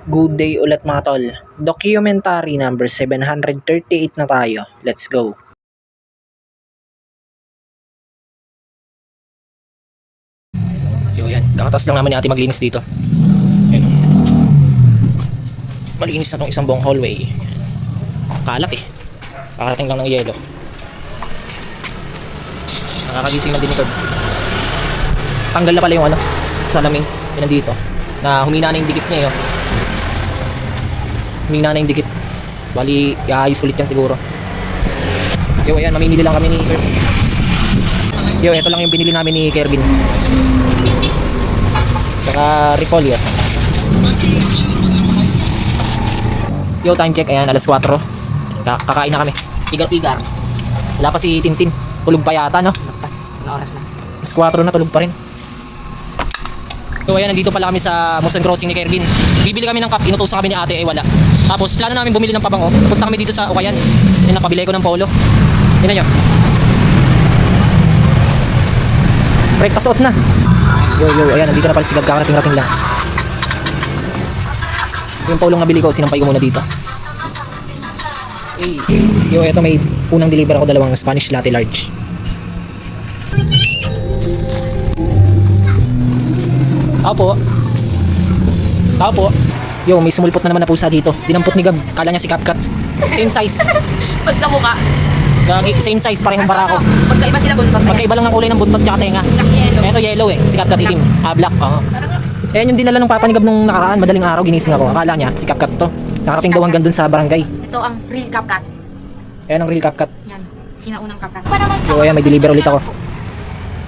Good day ulit mga tol. Documentary number 738 na tayo. Let's go. Yo, yan. Kakatas lang naman ni ate maglinis dito. Yan. Malinis na tong isang buong hallway. Kalat eh. Kakarating lang ng yelo. Nakakagising na din ito. Tanggal na pala yung salamin. Yan nandito. Na humina na yung dikit niya yun. Humina na yung dikit. Bali, iayos ulit yan siguro. Yo, ayan. Mamimili lang kami ni Kervin. Yo, ito lang yung binili namin ni Kervin. Saka repolyo. Yo, time check. Ayan, alas 4. Kakain na kami. Pigar-pigar. Wala pa si Tintin. Tulog pa yata, no? Wala oras na. Alas 4 na, tulog pa rin. So ayan, nandito pala kami sa Musan Crossing ni Kervin. Bibili kami ng cup, inutusan kami ni ate, ay wala. Tapos plano namin bumili ng pabango. Punta kami dito sa Ukayan. Yan, napabili ko ng polo. Yan nyo. Break, tasot na. Yo, ayan, nandito na pala si Gab, kakarating-rating lang. Yung polong nabili ko, sinampay ko muna dito. Hey. Yo, eto may unang deliver ako, dalawang Spanish latte large. Tao po. Yo, may sumulpot na naman na pusa dito. Dinampot ni Gab, kala niya si CapCut. Same size. Pagkamuka. Gagi, same size, parehong barako. Magkaiba sila buntot. Magkaiba lang ng kulay ng buntot tsaka tenga. Yellow. Ito yellow eh, si CapCut itim. Black, Ayan yung dinala ng papa ni Gab nung nakaraan, madaling araw ginising ako. Akala niya, si CapCut to. Nakarating daw hanggang dun sa barangay. Ito ang real CapCut. Ayan ang real CapCut. Yan. Sinaunang CapCut. So ayan, may deliver ulit ako.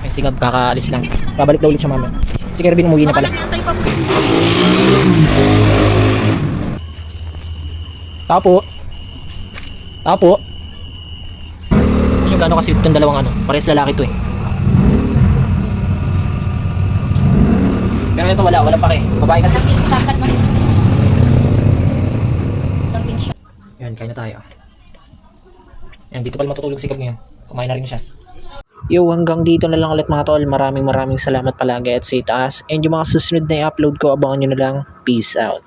Ayan si Gab, kakaalis lang. Babalik daw ulit siya mamaya. Si Kervin umuwi na pala. Tapo. Yung gano'n kasi itong dalawang parehas lalaki to eh. Pero ito wala pa babae kasi. Yan, kain na tayo. Yan, dito pala matutulog si Gab ngayon. Kumain na rin siya. Yo, hanggang dito na lang ulit mga tol. Maraming salamat palagi at sa itaas. And yung mga susunod na i-upload ko, abangan nyo na lang. Peace out.